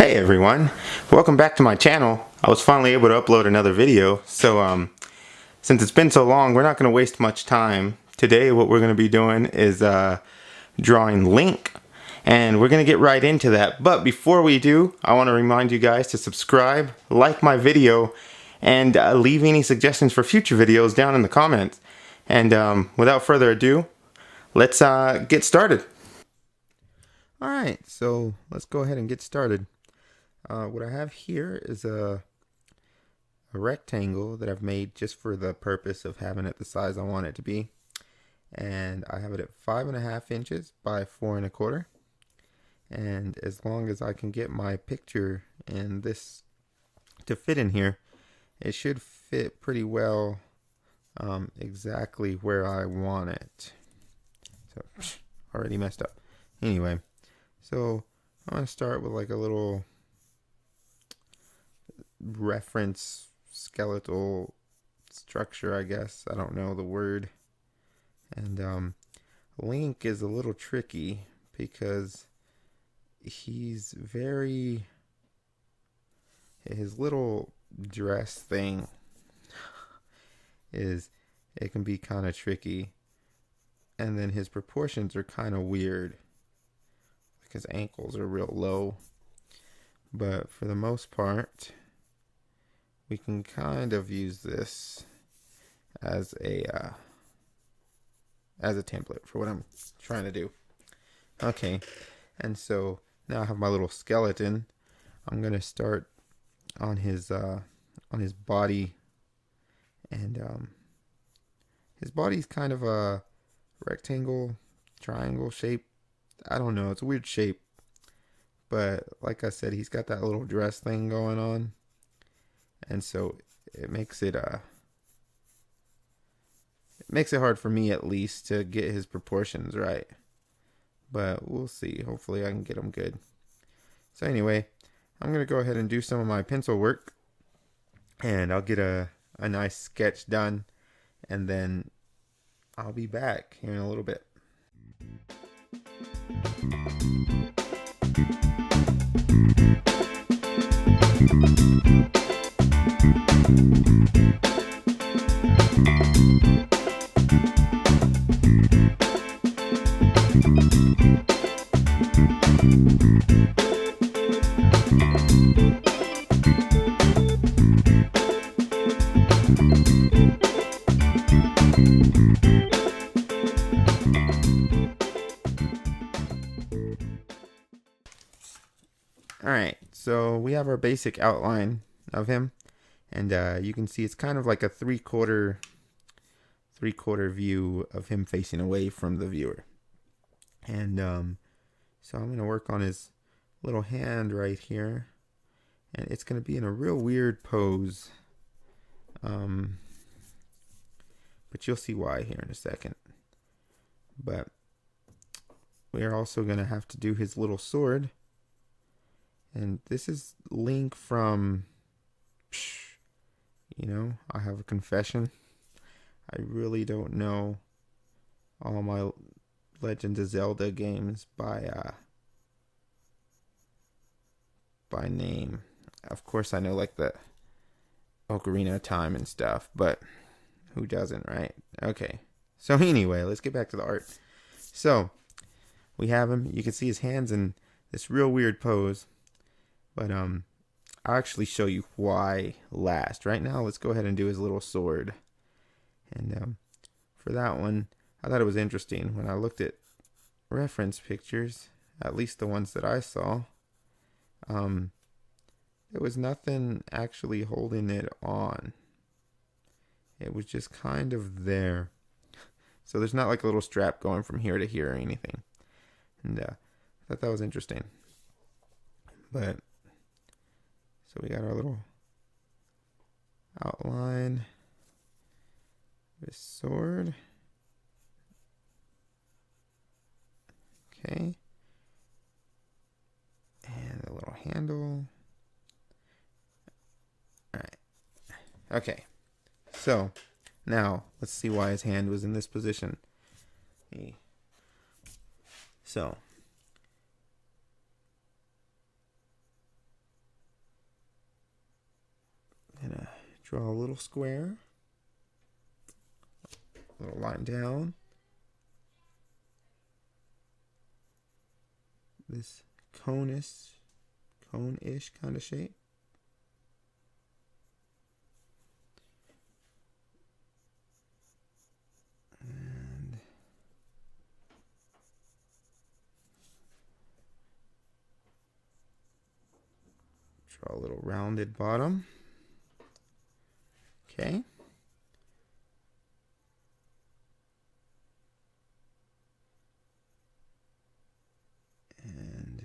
Hey everyone, welcome back to my channel. I was finally able to upload another video, so since it's been so long, we're not going to waste much time. Today what we're going to be doing is drawing Link, and we're going to get right into that. But before we do, I want to remind you guys to subscribe, like my video, and leave any suggestions for future videos down in the comments. And without further ado, let's get started. Alright, so let's go ahead and get started. What I have here is a rectangle that I've made just for the purpose of having it the size I want it to be. And I have it at 5.5 inches by 4 1/4. And as long as I can get my picture and this to fit in here, it should fit pretty well exactly where I want it. So, already messed up. Anyway, so I'm going to start with like a little reference skeletal structure, I guess. I don't know the word. And Link is a little tricky because he's very, his little dress thing is, it can be kind of tricky, and then his proportions are kind of weird. Like his ankles are real low, but for the most part we can kind of use this as a template for what I'm trying to do. Okay, and so now I have my little skeleton. I'm gonna start on his body, and his body's kind of a rectangle, triangle shape. I don't know, it's a weird shape, but like I said, he's got that little dress thing going on. And so it makes it hard for me, at least, to get his proportions right. But we'll see. Hopefully I can get them good. So anyway, I'm going to go ahead and do some of my pencil work. And I'll get a nice sketch done. And then I'll be back here in a little bit. Alright, so we have our basic outline of him, and you can see it's kind of like a three-quarter view of him facing away from the viewer. And so I'm going to work on his little hand right here, and it's going to be in a real weird pose, but you'll see why here in a second. But we are also going to have to do his little sword. And this is Link from, I have a confession. I really don't know all my Legend of Zelda games by name. Of course I know like the Ocarina of Time and stuff, but who doesn't, right? Okay. So anyway, let's get back to the art. So we have him. You can see his hands in this real weird pose. But I'll actually show you why last. Right now, let's go ahead and do his little sword. And for that one, I thought it was interesting. When I looked at reference pictures, at least the ones that I saw, there was nothing actually holding it on. It was just kind of there. So there's not like a little strap going from here to here or anything. And I thought that was interesting. But so we got our little outline, this sword. Okay. And a little handle. Alright. Okay. So now let's see why his hand was in this position. So Draw a little square, a little line down. This cone-ish kind of shape. And draw a little rounded bottom. Okay. And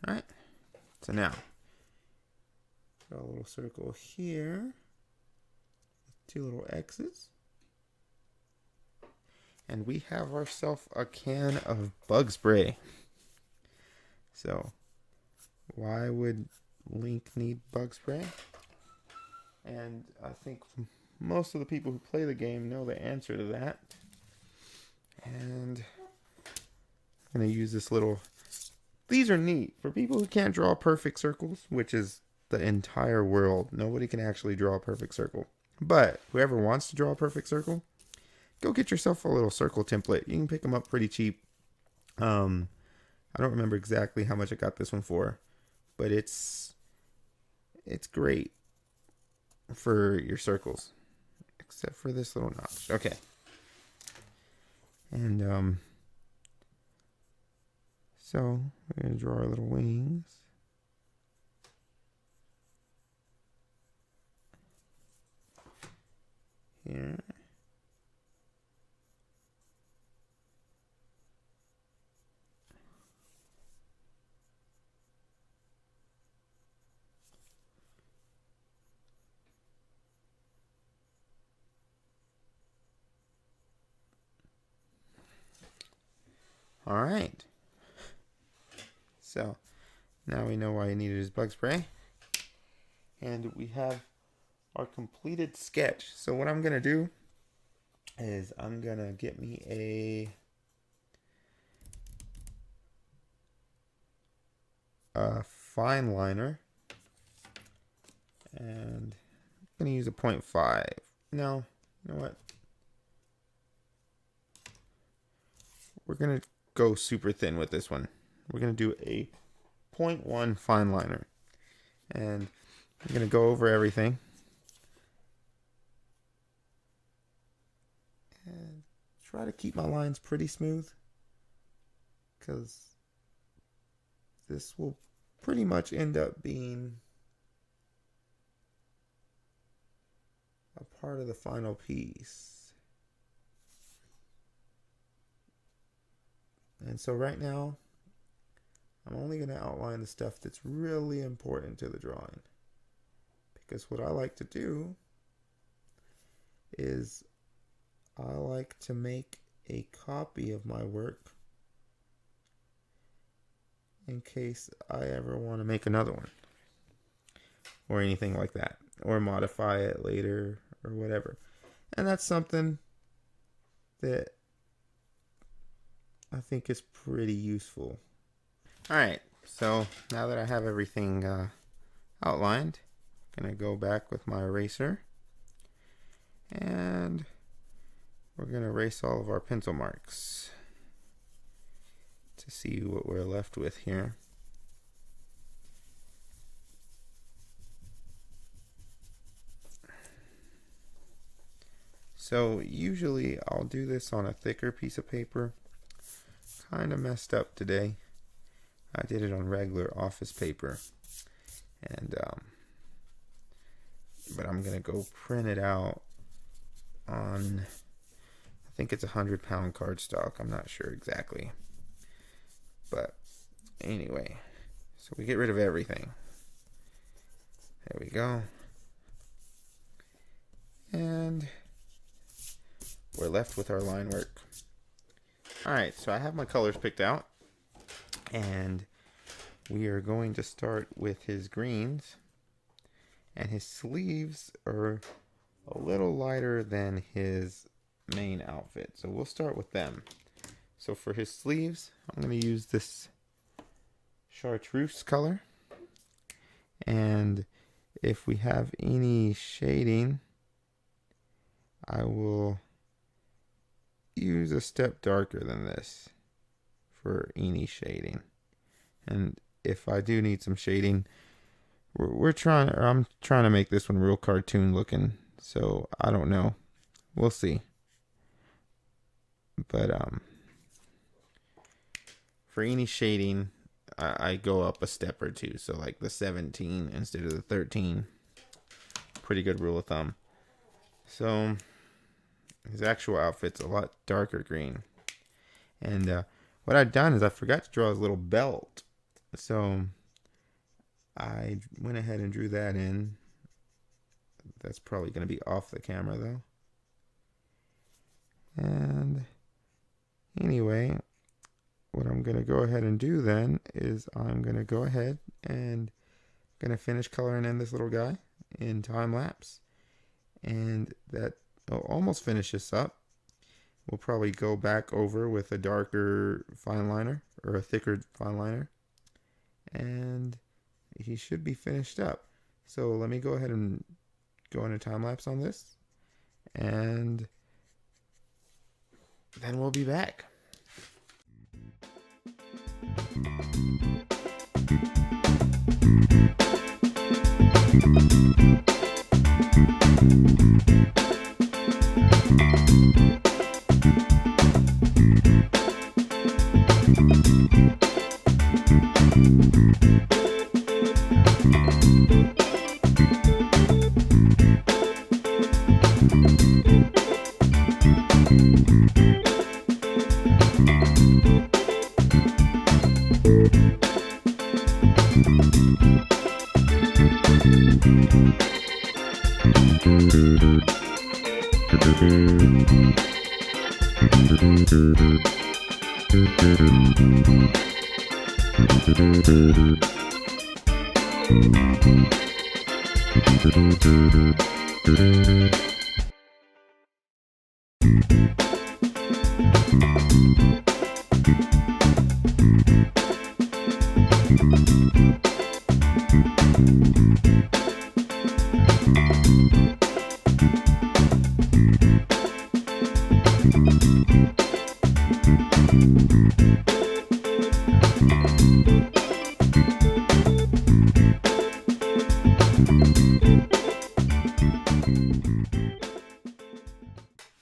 all right. So now draw a little circle here. Two little X's. And we have ourselves a can of bug spray. So why would Link need bug spray? And I think most of the people who play the game know the answer to that. And I'm going to use this little... These are neat. For people who can't draw perfect circles, which is the entire world, nobody can actually draw a perfect circle. But whoever wants to draw a perfect circle, go get yourself a little circle template. You can pick them up pretty cheap. I don't remember exactly how much I got this one for, but it's great for your circles, except for this little notch. Okay. And so we're going to draw our little wings. Here. All right. So now we know why he needed his bug spray. And we have our completed sketch. So what I'm going to do is I'm going to get me a fine liner. And I'm going to use a 0.5. No, you know what? We're going to go super thin with this one. We're going to do a 0.1 fine liner. And I'm going to go over everything. And try to keep my lines pretty smooth, because this will pretty much end up being a part of the final piece. And so right now, I'm only going to outline the stuff that's really important to the drawing. Because what I like to do is I like to make a copy of my work in case I ever want to make another one. Or anything like that. Or modify it later or whatever. And that's something that I think is pretty useful. Alright, so now that I have everything outlined, I'm going to go back with my eraser. And we're going to erase all of our pencil marks to see what we're left with here. So usually I'll do this on a thicker piece of paper. Kind of messed up today. I did it on regular office paper. And but I'm going to go print it out on, I think it's 100-pound cardstock. I'm not sure exactly. But anyway, so we get rid of everything. There we go. And we're left with our line work. Alright, so I have my colors picked out. And we are going to start with his greens. And his sleeves are a little lighter than his main outfit. So we'll start with them. So for his sleeves, I'm going to use this chartreuse color. And if we have any shading, I will use a step darker than this for any shading. And if I do need some shading, I'm trying to make this one real cartoon looking, so I don't know. We'll see. But for any shading, I go up a step or two. So like the 17 instead of the 13. Pretty good rule of thumb. So his actual outfit's a lot darker green. And what I've done is I forgot to draw his little belt. So I went ahead and drew that in. That's probably going to be off the camera though. And anyway, what I'm going to go ahead and do then is I'm going to go ahead and going to finish coloring in this little guy in time lapse. And that almost finish this up. We'll probably go back over with a darker fine liner or a thicker fine liner. And he should be finished up. So let me go ahead and go into time lapse on this. And then we'll be back.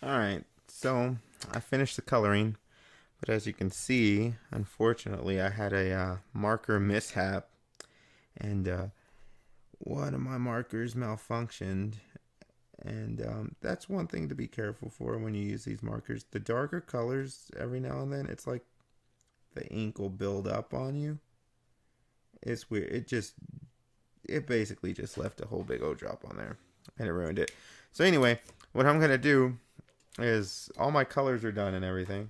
Alright, so I finished the coloring, but as you can see, unfortunately, I had a marker mishap, and one of my markers malfunctioned, and that's one thing to be careful for when you use these markers. The darker colors, every now and then, it's like the ink will build up on you. It's weird. It basically just left a whole big old drop on there, and it ruined it. So anyway, what I'm gonna do is all my colors are done and everything,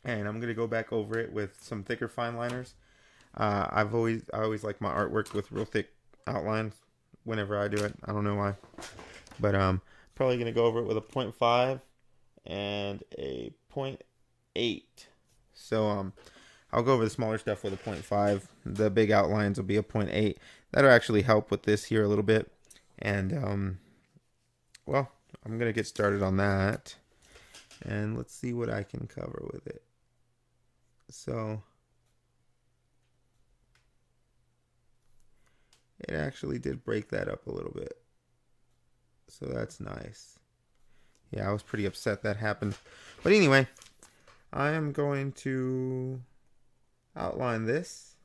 and I'm gonna go back over it with some thicker fine liners. I always like my artwork with real thick outlines whenever I do it. I don't know why, but probably gonna go over it with a 0.5 and a 0.8. So I'll go over the smaller stuff with a 0.5. The big outlines will be a 0.8. That'll actually help with this here a little bit. And well, I'm gonna get started on that, and let's see what I can cover with it. So it actually did break that up a little bit, so that's nice. Yeah, I was pretty upset that happened, but anyway, I am going to outline this,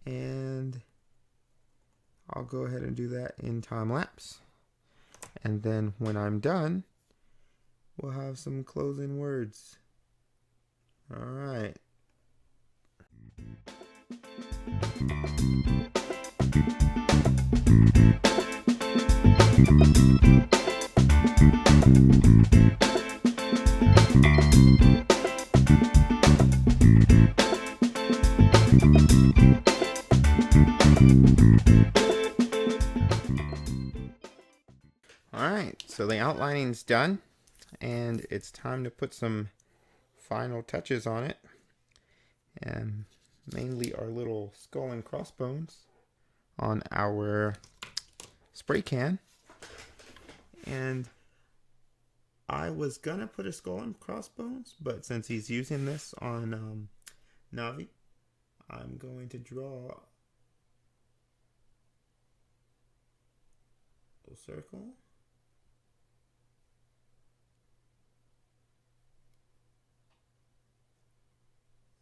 and I'll go ahead and do that in time lapse. And then when I'm done, we'll have some closing words. All right. Alright, so the outlining's done, and it's time to put some final touches on it, and mainly our little skull and crossbones on our spray can. And I was gonna put a skull and crossbones, but since he's using this on Navi, I'm going to draw a circle.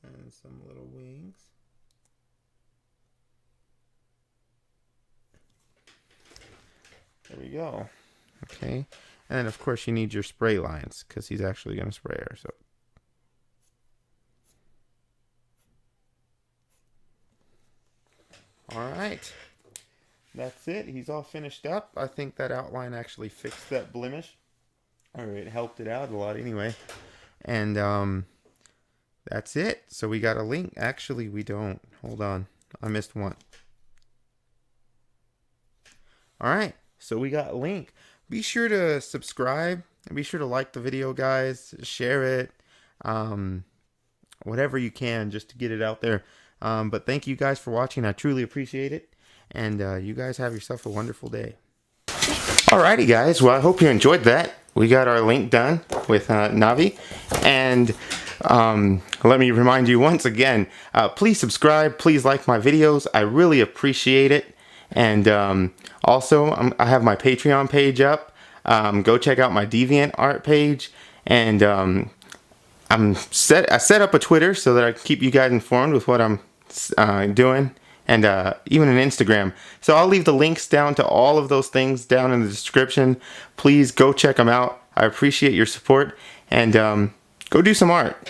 And some little wings. There we go. Okay. And of course you need your spray lines because he's actually going to spray her. So all right. That's it. He's all finished up. I think that outline actually fixed that blemish. Or it helped it out a lot anyway. And that's it. So we got a link. Actually, we don't. Hold on. I missed one. All right. So we got a link. Be sure to subscribe. And be sure to like the video, guys. Share it. Whatever you can just to get it out there. But thank you guys for watching. I truly appreciate it. And you guys have yourself a wonderful day. Alrighty, guys. Well, I hope you enjoyed that. We got our link done with Navi. And let me remind you once again, please subscribe. Please like my videos. I really appreciate it. And also, I have my Patreon page up. Go check out my DeviantArt page. And I set up a Twitter so that I can keep you guys informed with what I'm doing. And even an Instagram. So I'll leave the links down to all of those things down in the description. Please go check them out. I appreciate your support. And go do some art.